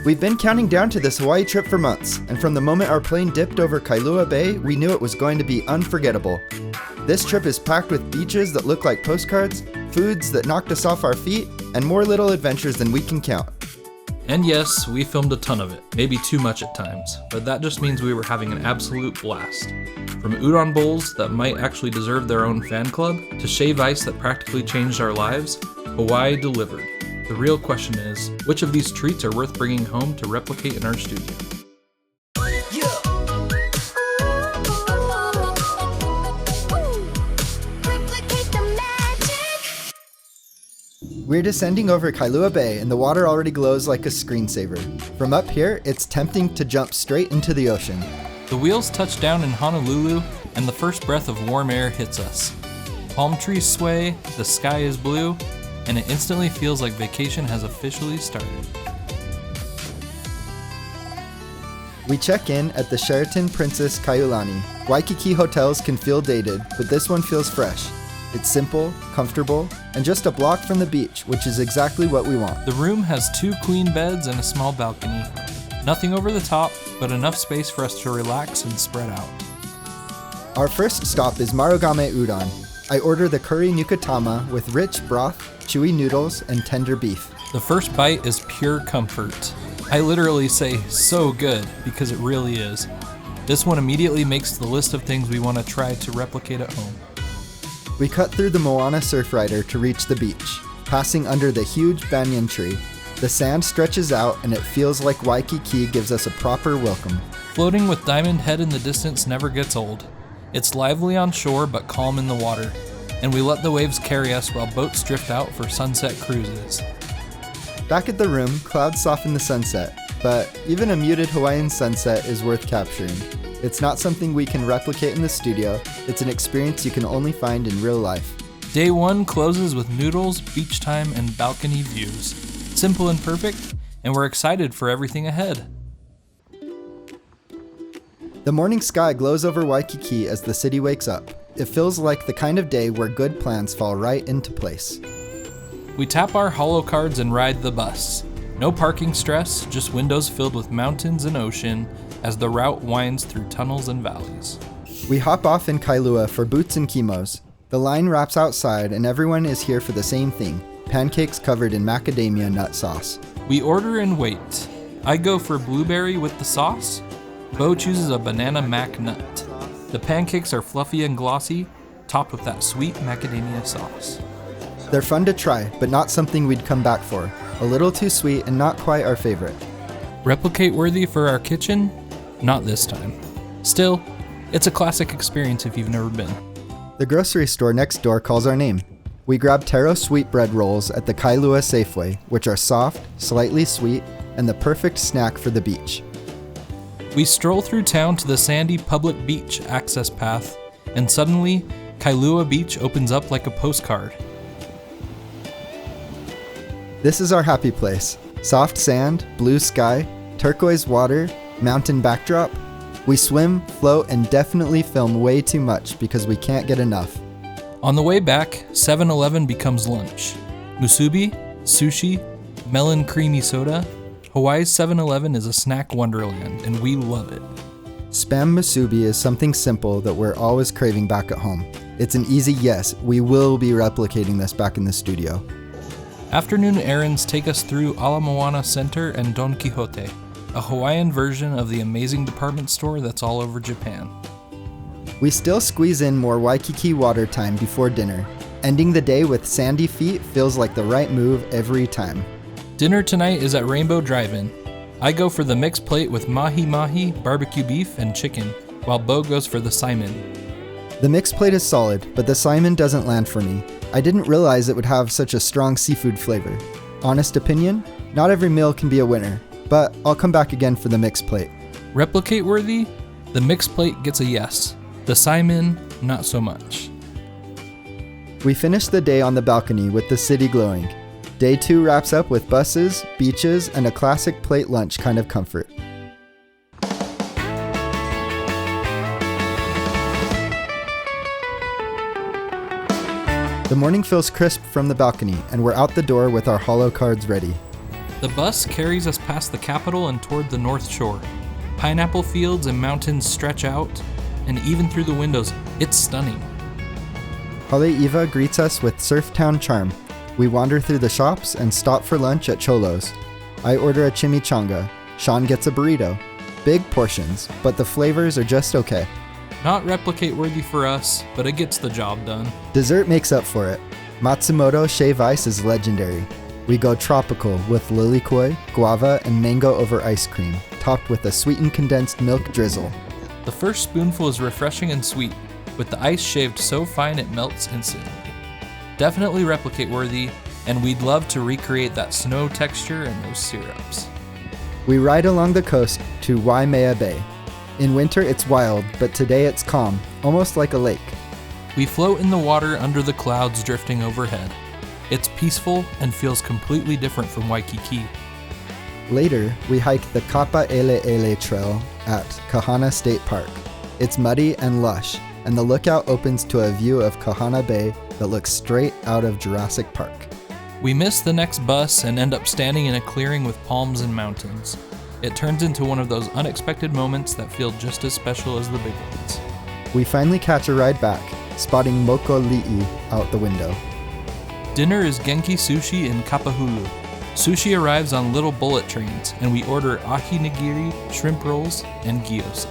We've been counting down to this Hawaii trip for months, and from the moment our plane dipped over Kailua Bay, we knew it was going to be unforgettable. This trip is packed with beaches that look like postcards, foods that knocked us off our feet, and more little adventures than we can count. And yes, we filmed a ton of it, maybe too much at times, but that just means we were having an absolute blast. From udon bowls that might actually deserve their own fan club, to shave ice that practically changed our lives, Hawaii delivered. The real question is, which of these treats are worth bringing home to replicate in our studio? We're descending over Kailua Bay and the water already glows like a screensaver. From up here, it's tempting to jump straight into the ocean. The wheels touch down in Honolulu and the first breath of warm air hits us. Palm trees sway, the sky is blue, and it instantly feels like vacation has officially started. We check in at the Sheraton Princess Kaiulani. Waikiki hotels can feel dated, but this one feels fresh. It's simple, comfortable, and just a block from the beach, which is exactly what we want. The room has 2 queen beds and a small balcony. Nothing over the top, but enough space for us to relax and spread out. Our first stop is Marugame Udon. I order the curry nukatama with rich broth, chewy noodles, and tender beef. The first bite is pure comfort. I literally say so good because it really is. This one immediately makes the list of things we want to try to replicate at home. We cut through the Moana surf rider to reach the beach, passing under the huge banyan tree. The sand stretches out and it feels like Waikiki gives us a proper welcome. Floating with Diamond Head in the distance never gets old. It's lively on shore but calm in the water, and we let the waves carry us while boats drift out for sunset cruises. Back at the room, clouds soften the sunset, but even a muted Hawaiian sunset is worth capturing. It's not something we can replicate in the studio, it's an experience you can only find in real life. Day 1 closes with noodles, beach time, and balcony views. Simple and perfect, and we're excited for everything ahead. The morning sky glows over Waikiki as the city wakes up. It feels like the kind of day where good plans fall right into place. We tap our HOLO cards and ride the bus. No parking stress, just windows filled with mountains and ocean as the route winds through tunnels and valleys. We hop off in Kailua for boots and kimos. The line wraps outside and everyone is here for the same thing, pancakes covered in macadamia nut sauce. We order and wait. I go for blueberry with the sauce. Bo chooses a banana mac nut. The pancakes are fluffy and glossy, topped with that sweet macadamia sauce. They're fun to try, but not something we'd come back for. A little too sweet and not quite our favorite. Replicate worthy for our kitchen? Not this time. Still, it's a classic experience if you've never been. The grocery store next door calls our name. We grab taro sweetbread rolls at the Kailua Safeway, which are soft, slightly sweet, and the perfect snack for the beach. We stroll through town to the sandy public beach access path, and suddenly, Kailua Beach opens up like a postcard. This is our happy place. Soft sand, blue sky, turquoise water, mountain backdrop. We swim, float, and definitely film way too much because we can't get enough. On the way back, 7-Eleven becomes lunch. Musubi, sushi, melon creamy soda. Hawaii's 7-Eleven is a snack wonderland, and we love it. Spam musubi is something simple that we're always craving back at home. It's an easy yes, we will be replicating this back in the studio. Afternoon errands take us through Ala Moana Center and Don Quijote, a Hawaiian version of the amazing department store that's all over Japan. We still squeeze in more Waikiki water time before dinner. Ending the day with sandy feet feels like the right move every time. Dinner tonight is at Rainbow Drive-In. I go for the mixed plate with mahi-mahi, barbecue beef, and chicken, while Bo goes for the Simon. The mixed plate is solid, but the Simon doesn't land for me. I didn't realize it would have such a strong seafood flavor. Honest opinion, not every meal can be a winner, but I'll come back again for the mixed plate. Replicate worthy? The mixed plate gets a yes. The Simon, not so much. We finish the day on the balcony with the city glowing. Day 2 wraps up with buses, beaches, and a classic plate lunch kind of comfort. The morning feels crisp from the balcony, and we're out the door with our HOLO cards ready. The bus carries us past the capital and toward the north shore. Pineapple fields and mountains stretch out, and even through the windows, it's stunning. Haleʻiwa greets us with surf town charm. We wander through the shops and stop for lunch at Cholo's. I order a chimichanga. Sean gets a burrito. Big portions, but the flavors are just okay. Not replicate worthy for us, but it gets the job done. Dessert makes up for it. Matsumoto shave ice is legendary. We go tropical with lilikoi, guava, and mango over ice cream, topped with a sweetened condensed milk drizzle. The first spoonful is refreshing and sweet, with the ice shaved so fine it melts instantly. Definitely replicate worthy, and we'd love to recreate that snow texture and those syrups. We ride along the coast to Waimea Bay. In winter it's wild, but today it's calm, almost like a lake. We float in the water under the clouds drifting overhead. It's peaceful and feels completely different from Waikiki. Later, we hike the Kapa'ele'ele Trail at Kahana State Park. It's muddy and lush, and the lookout opens to a view of Kahana Bay that looks straight out of Jurassic Park. We miss the next bus and end up standing in a clearing with palms and mountains. It turns into one of those unexpected moments that feel just as special as the big ones. We finally catch a ride back, spotting Mokoli'i out the window. Dinner is Genki sushi in Kapahulu. Sushi arrives on little bullet trains, and we order ahi nigiri, shrimp rolls, and gyoza.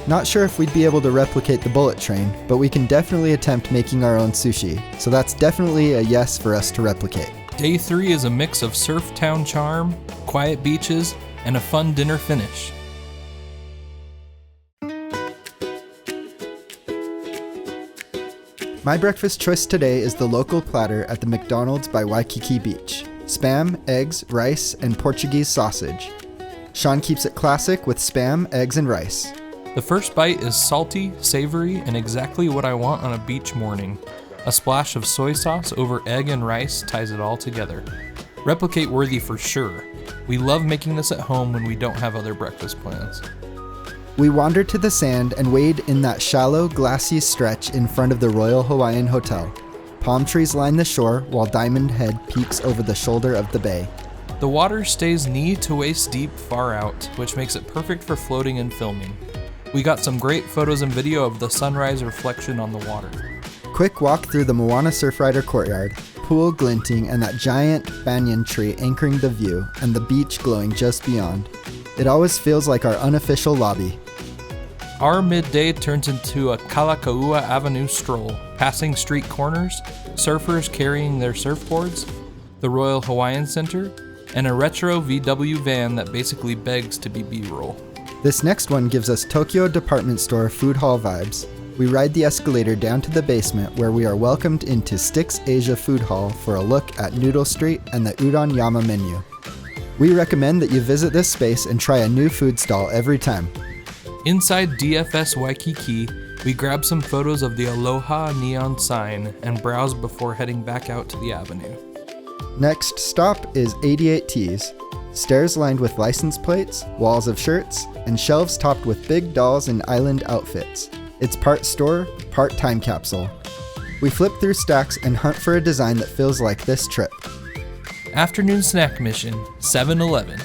Not sure if we'd be able to replicate the bullet train, but we can definitely attempt making our own sushi, so that's definitely a yes for us to replicate. Day 3 is a mix of surf town charm, quiet beaches, and a fun dinner finish. My breakfast choice today is the local platter at the McDonald's by Waikīkī Beach. Spam, eggs, rice, and Portuguese sausage. Sean keeps it classic with spam, eggs, and rice. The first bite is salty, savory, and exactly what I want on a beach morning. A splash of soy sauce over egg and rice ties it all together. Replicate worthy for sure. We love making this at home when we don't have other breakfast plans. We wandered to the sand and wade in that shallow, glassy stretch in front of the Royal Hawaiian Hotel. Palm trees line the shore while Diamond Head peeks over the shoulder of the bay. The water stays knee to waist deep far out, which makes it perfect for floating and filming. We got some great photos and video of the sunrise reflection on the water. Quick walk through the Moana Surfrider courtyard, pool glinting and that giant banyan tree anchoring the view and the beach glowing just beyond. It always feels like our unofficial lobby. Our midday turns into a Kalakaua Avenue stroll, passing street corners, surfers carrying their surfboards, the Royal Hawaiian Center, and a retro VW van that basically begs to be B-roll. This next one gives us Tokyo department store food hall vibes. We ride the escalator down to the basement where we are welcomed into Sticks Asia Food Hall for a look at Noodle Street and the Udon Yama menu. We recommend that you visit this space and try a new food stall every time. Inside DFS Waikiki, we grab some photos of the Aloha neon sign and browse before heading back out to the avenue. Next stop is 88 Tees. Stairs lined with license plates, walls of shirts, and shelves topped with big dolls in island outfits. It's part store, part time capsule. We flip through stacks and hunt for a design that feels like this trip. Afternoon snack mission, 7-Eleven.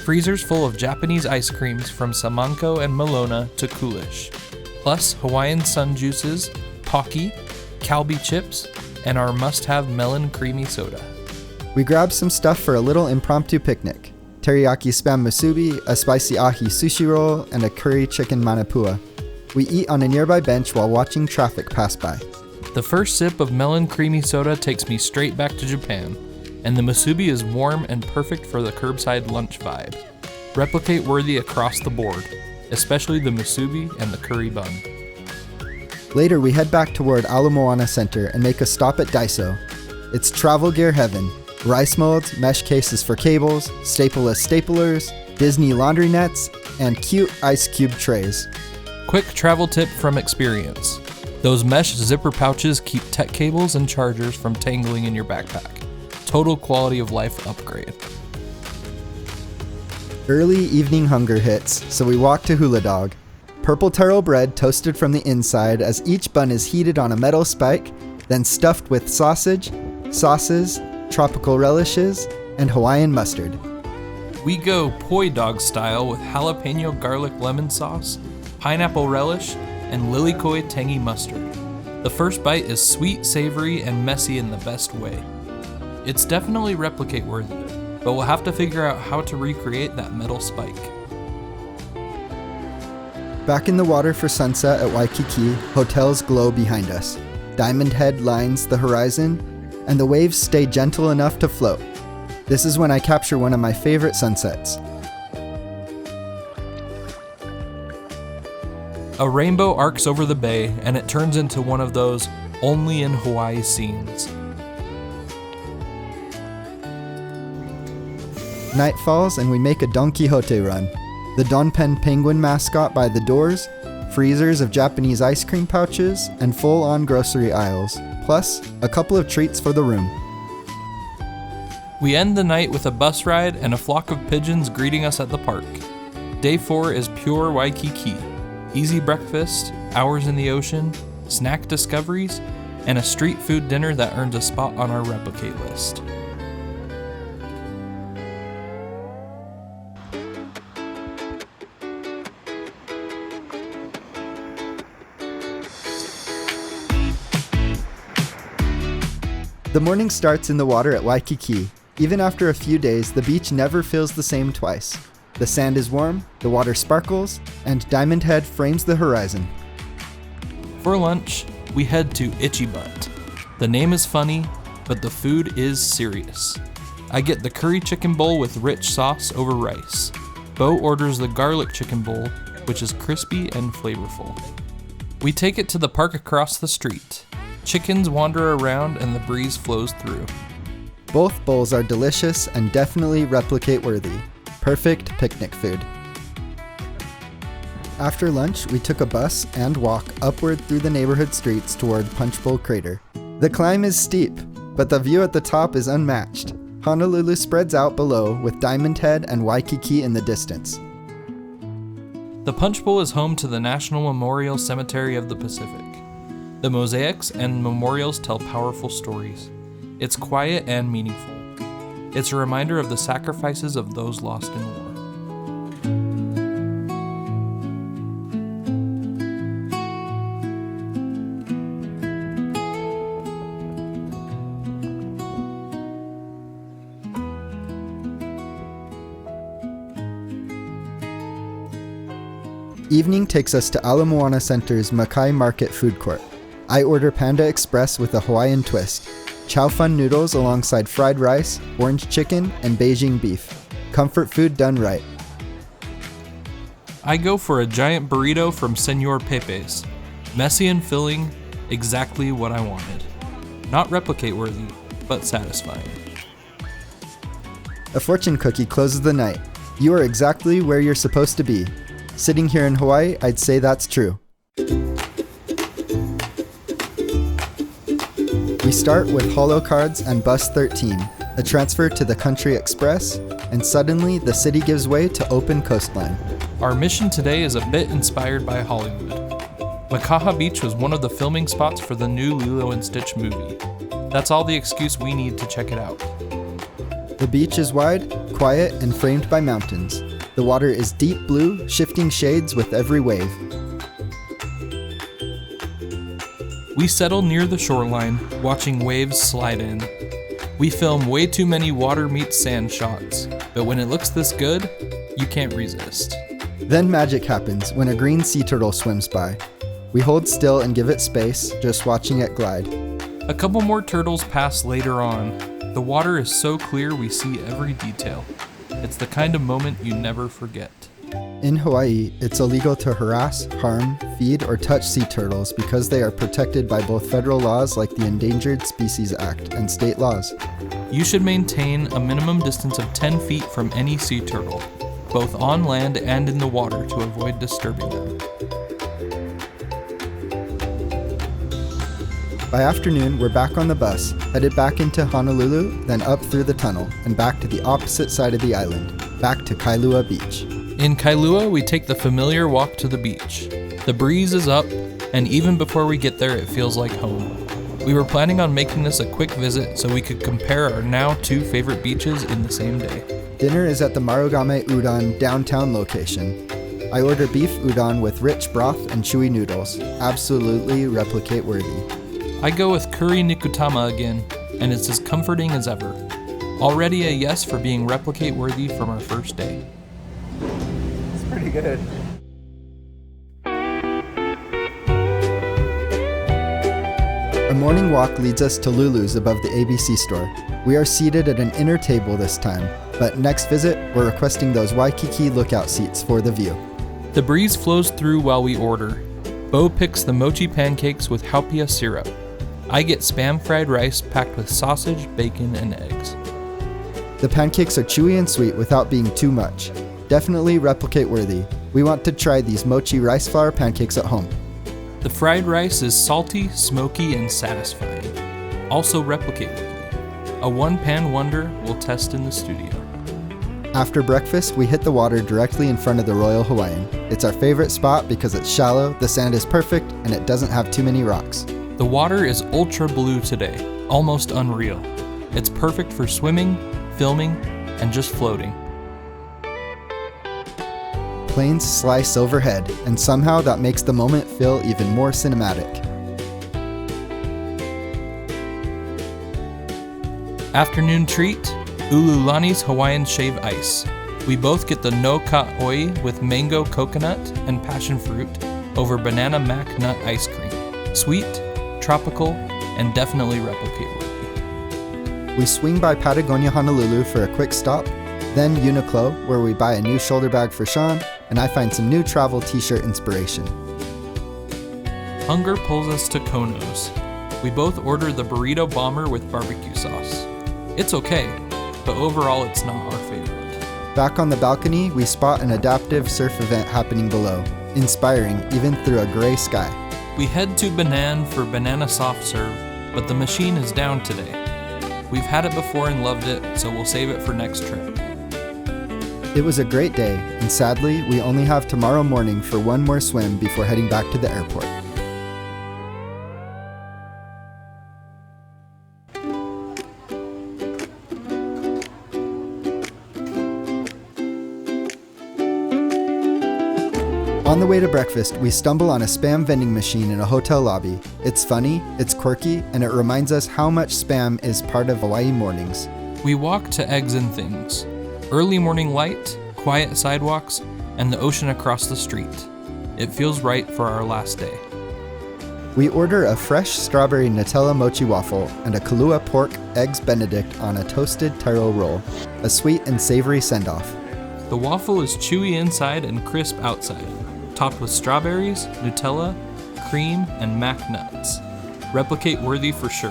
Freezers full of Japanese ice creams from Samanko and Malona to Coolish, plus Hawaiian sun juices, Pocky, Calbee chips, and our must-have melon creamy soda. We grab some stuff for a little impromptu picnic. Teriyaki spam musubi, a spicy ahi sushi roll, and a curry chicken manapua. We eat on a nearby bench while watching traffic pass by. The first sip of melon creamy soda takes me straight back to Japan, and the musubi is warm and perfect for the curbside lunch vibe. Replicate worthy across the board, especially the musubi and the curry bun. Later, we head back toward Ala Moana Center and make a stop at Daiso. It's travel gear heaven. Rice molds, mesh cases for cables, stapleless staplers, Disney laundry nets, and cute ice cube trays. Quick travel tip from experience. Those mesh zipper pouches keep tech cables and chargers from tangling in your backpack. Total quality of life upgrade. Early evening hunger hits, so we walk to Hula Dog. Purple taro bread toasted from the inside as each bun is heated on a metal spike, then stuffed with sausage, sauces, tropical relishes, and Hawaiian mustard. We go poi dog style with jalapeno garlic lemon sauce, pineapple relish, and lilikoi tangy mustard. The first bite is sweet, savory, and messy in the best way. It's definitely replicate worthy, but we'll have to figure out how to recreate that metal spike. Back in the water for sunset at Waikiki, hotels glow behind us. Diamond Head lines the horizon, and the waves stay gentle enough to float. This is when I capture one of my favorite sunsets. A rainbow arcs over the bay, and it turns into one of those only in Hawaii scenes. Night falls and we make a Don Quijote run. The Don Pen penguin mascot by the doors, freezers of Japanese ice cream pouches, and full-on grocery aisles, plus a couple of treats for the room. We end the night with a bus ride and a flock of pigeons greeting us at the park. Day 4 is pure Waikiki. Easy breakfast, hours in the ocean, snack discoveries, and a street food dinner that earns a spot on our replicate list. The morning starts in the water at Waikiki. Even after a few days, the beach never feels the same twice. The sand is warm, the water sparkles, and Diamond Head frames the horizon. For lunch, we head to Itchy Butt. The name is funny, but the food is serious. I get the curry chicken bowl with rich sauce over rice. Bo orders the garlic chicken bowl, which is crispy and flavorful. We take it to the park across the street. Chickens wander around and the breeze flows through. Both bowls are delicious and definitely replicate worthy. Perfect picnic food. After lunch, we took a bus and walk upward through the neighborhood streets toward Punchbowl Crater. The climb is steep, but the view at the top is unmatched. Honolulu spreads out below with Diamond Head and Waikiki in the distance. The Punchbowl is home to the National Memorial Cemetery of the Pacific. The mosaics and memorials tell powerful stories. It's quiet and meaningful. It's a reminder of the sacrifices of those lost in war. Evening takes us to Ala Moana Center's Makai Market food court. I order Panda Express with a Hawaiian twist. Chow Fun noodles alongside fried rice, orange chicken, and Beijing beef. Comfort food done right. I go for a giant burrito from Senor Pepe's. Messy and filling, exactly what I wanted. Not replicate worthy, but satisfying. A fortune cookie closes the night. You are exactly where you're supposed to be. Sitting here in Hawaii, I'd say that's true. We start with HOLO cards and Bus 13, a transfer to the Country Express, and suddenly the city gives way to open coastline. Our mission today is a bit inspired by Hollywood. Mākaha Beach was one of the filming spots for the new Lilo & Stitch movie. That's all the excuse we need to check it out. The beach is wide, quiet, and framed by mountains. The water is deep blue, shifting shades with every wave. We settle near the shoreline, watching waves slide in. We film way too many water meets sand shots, but when it looks this good, you can't resist. Then magic happens when a green sea turtle swims by. We hold still and give it space, just watching it glide. A couple more turtles pass later on. The water is so clear we see every detail. It's the kind of moment you never forget. In Hawaii, it's illegal to harass, harm, feed, or touch sea turtles because they are protected by both federal laws like the Endangered Species Act and state laws. You should maintain a minimum distance of 10 feet from any sea turtle, both on land and in the water, to avoid disturbing them. By afternoon, we're back on the bus, headed back into Honolulu, then up through the tunnel, and back to the opposite side of the island, back to Kailua Beach. In Kailua, we take the familiar walk to the beach. The breeze is up, and even before we get there, it feels like home. We were planning on making this a quick visit so we could compare our now 2 favorite beaches in the same day. Dinner is at the Marugame Udon downtown location. I order beef udon with rich broth and chewy noodles. Absolutely replicate worthy. I go with curry nikutama again, and it's as comforting as ever. Already a yes for being replicate worthy from our first day. It's pretty good. A morning walk leads us to Lulu's above the ABC store. We are seated at an inner table this time, but next visit, we're requesting those Waikiki lookout seats for the view. The breeze flows through while we order. Bo picks the mochi pancakes with haupia syrup. I get Spam fried rice packed with sausage, bacon, and eggs. The pancakes are chewy and sweet without being too much. Definitely replicate worthy. We want to try these mochi rice flour pancakes at home. The fried rice is salty, smoky, and satisfying. Also replicate worthy. A one-pan wonder we'll test in the studio. After breakfast, we hit the water directly in front of the Royal Hawaiian. It's our favorite spot because it's shallow, the sand is perfect, and it doesn't have too many rocks. The water is ultra blue today, almost unreal. It's perfect for swimming, filming, and just floating. Planes slice overhead, and somehow that makes the moment feel even more cinematic. Afternoon treat, Ululani's Hawaiian Shave Ice. We both get the no ka oi with mango coconut and passion fruit over banana mac nut ice cream. Sweet, tropical, and definitely replicate worthy. We swing by Patagonia Honolulu for a quick stop, then UNIQLO, where we buy a new shoulder bag for Sean, and I find some new travel t-shirt inspiration. Hunger pulls us to Kono's. We both order the burrito bomber with barbecue sauce. It's okay, but overall it's not our favorite. Back on the balcony, we spot an adaptive surf event happening below, inspiring even through a gray sky. We head to Banan for banana soft serve, but the machine is down today. We've had it before and loved it, so we'll save it for next trip. It was a great day, and sadly, we only have tomorrow morning for one more swim before heading back to the airport. On the way to breakfast, we stumble on a Spam vending machine in a hotel lobby. It's funny, it's quirky, and it reminds us how much Spam is part of Hawaii mornings. We walk to Eggs and Things. Early morning light, quiet sidewalks, and the ocean across the street. It feels right for our last day. We order a fresh strawberry Nutella mochi waffle and a Kailua pork eggs benedict on a toasted taro roll, a sweet and savory send-off. The waffle is chewy inside and crisp outside, topped with strawberries, Nutella, cream, and mac nuts. Replicate worthy for sure.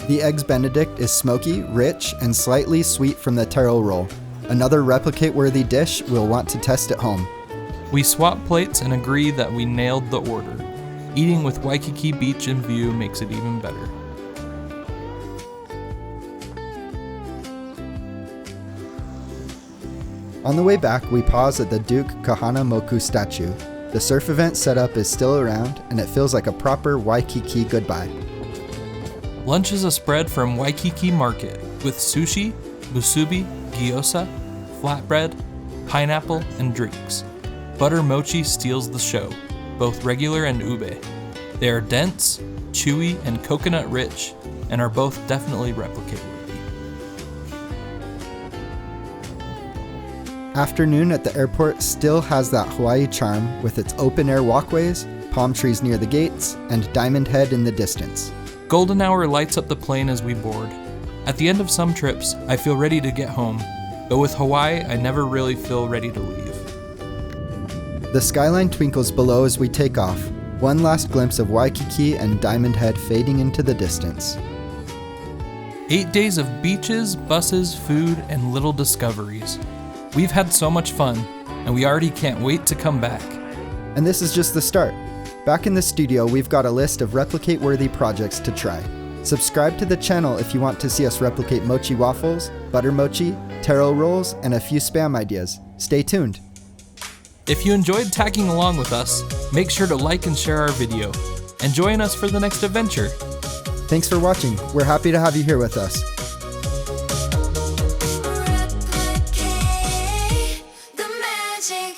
The eggs benedict is smoky, rich, and slightly sweet from the taro roll. Another replicate worthy dish we'll want to test at home. We swap plates and agree that we nailed the order. Eating with Waikiki Beach in view makes it even better. On the way back, we pause at the Duke Kahanamoku statue. The surf event setup is still around, and it feels like a proper Waikiki goodbye. Lunch is a spread from Waikiki Market with sushi, musubi, gyoza, flatbread, pineapple, and drinks. Butter mochi steals the show, both regular and ube. They are dense, chewy, and coconut rich, and are both definitely replicate worthy. Afternoon at the airport still has that Hawaii charm with its open-air walkways, palm trees near the gates, and Diamond Head in the distance. Golden hour lights up the plane as we board. At the end of some trips, I feel ready to get home, but with Hawaii, I never really feel ready to leave. The skyline twinkles below as we take off, one last glimpse of Waikiki and Diamond Head fading into the distance. 8 days of beaches, buses, food, and little discoveries. We've had so much fun, and we already can't wait to come back. And this is just the start. Back in the studio, we've got a list of replicate-worthy projects to try. Subscribe to the channel if you want to see us replicate mochi waffles, butter mochi, taro rolls, and a few Spam ideas. Stay tuned. If you enjoyed tagging along with us, make sure to like and share our video, and join us for the next adventure. Thanks for watching. We're happy to have you here with us. Replicate the magic.